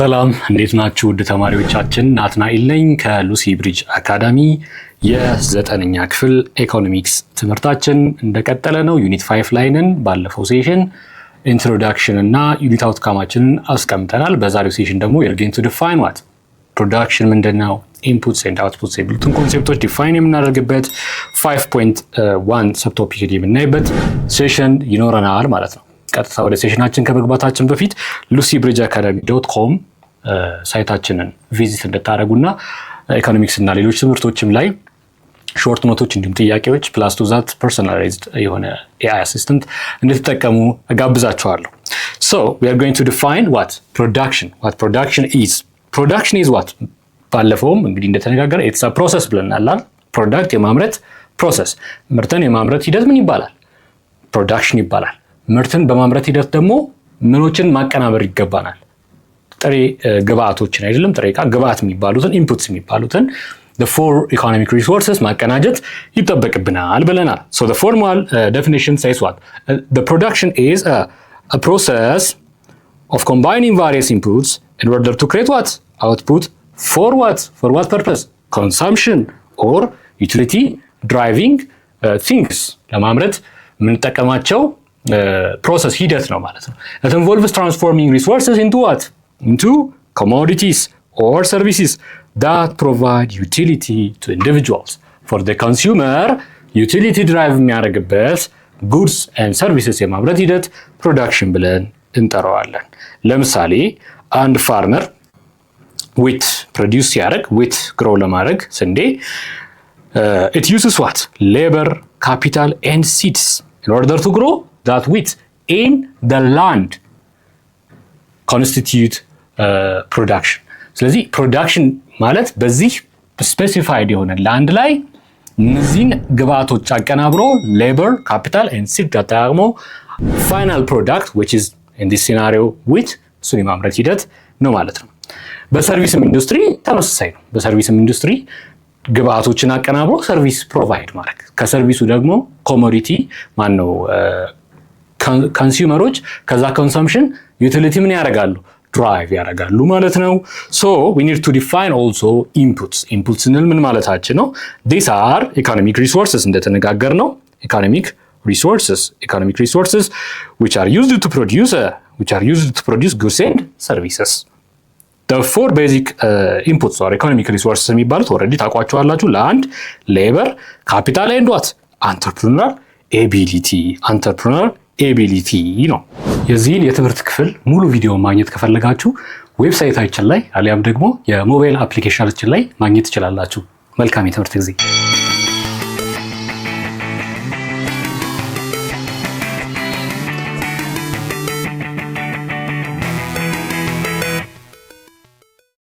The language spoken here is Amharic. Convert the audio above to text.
ሰላም እንዴት ናችሁ? ውድ ተማሪዎቻችን ናትናኤል ነኝ ከሉሲ ብሪጅ አካዳሚ። የ9ኛ ክፍል ኢኮኖሚክስ ትምህርታችን እንደቀጠለ ነው። ዩኒት 5 ላይ ነን። ባለፈው ሴሽን ኢንትሮዳክሽን እና ዩኒት አውትካማችንን አስቀምጠናል። በዛሬው ሴሽን ደግሞ we are going to define what ፕሮዳክሽን ምንድነው፣ ኢንፑትስ ኤንድ አውትፑትስ የሚሉትን ኮንሴፕቶች ዲፋይን የምናደርግበት 5.1 ሰብቶፒክ የምናይበት ሴሽን ይኖረናል ማለት ነው። ቀጥታ ወደ ሴሽናችን ከመግባታችን በፊት lucybridgeacademy.com ሳይታችንን ቪዚት እንድታደርጉና ኢኮኖሚክስ እና ሌሎች ትምህርቶችም ላይ ሾርት ኖቶች እንዲሁም ጥያቄዎች ፕላስ ቱ ዛት ፐርሰናላይዝድ የሆነ AI አሲስታንት እንድትጠቀሙ እጋብዛችኋለሁ። So we are going to define what production is. Production is what? ባለፈውም እንግዲህ እንደተነጋገረ it's a process ብለናል። ፕሮዳክት የማምረት ፕሮሰስ፣ ምርትን የማምረት ሂደት ምን ይባላል? ፕሮዳክሽን ይባላል። ምርትን በማምረት ሂደት ደግሞ ምኖችን ማቀናበር ይገባናል። ጥሬ ግብአቶችን አይደለም፣ ጥሬ ዕቃ ግብአት የሚባሉትን ኢንፑትስ የሚባሉትን the four economic resources ማቀናጀት ይጠበቅብናል ብለናል። So the formal definition says what? The production is a process of combining various inputs in order to create what? Output for what? For what purpose? Consumption or utility driving things. ለማምረት የምንጠቀማቸው ፕሮሰስ ሂደት ነው ማለት ነው። It involves transforming resources into what? Into commodities or services that provide utility to individuals. For the consumer, utility drive የሚያደርግበት goods and services የማምረት ሂደት production ብለን እንጠራዋለን። ለምሳሌ አንድ ፋርመር ዊት ፕሮዲውስ ሲያደርግ ዊት ግሮ ለማድረግ ስንዴ it uses what? Labor, capital and seeds in order to grow that wheat in the land constitute production. ስለዚህ ፕሮዳክሽን ማለት በዚህ ስፔሲፋይድ የሆነ ላንድ ላይ እነዚህን ግብአቶች አቀናብሮ ሌበር፣ ካፒታል ኤንድ ሲድ ተጠቅሞ ፋይናል ፕሮዳክት which is in this scenario wheat እሱን የማምረት ሂደት ነው ማለት ነው። በሰርቪስም ኢንዱስትሪ ተመሳሳይ ነው። በሰርቪስም ኢንዱስትሪ ግብአቶችን አቀናብሮ ሰርቪስ ፕሮቫይድ ማድረግ፣ ከሰርቪሱ ደግሞ ኮሞዲቲ ማነው ኮንሱመሮች ከዛ ኮንሰምፕሽን ዩቲሊቲ ምን ያደርጋሉ? ድራይቭ ያደርጋሉ ማለት ነው። So we need to define also inputs. inputs ስንል ምን ማለታችን ነው? These are economic resources እንደተነጋገር ነው። economic resources which are used to produce goods and services. The four basic inputs or economic resources የሚባሉት ኦልሬዲ ታውቋቸዋላችሁ። land, labor, capital and what? entrepreneurial ability ነው። የዚህን የትምህርት ክፍል ሙሉ ቪዲዮ ማግኘት ከፈለጋችሁ ዌብሳይታችን ላይ አሊያም ደግሞ የሞባይል አፕሊኬሽናችን ላይ ማግኘት ትችላላችሁ። መልካም የትምህርት ጊዜ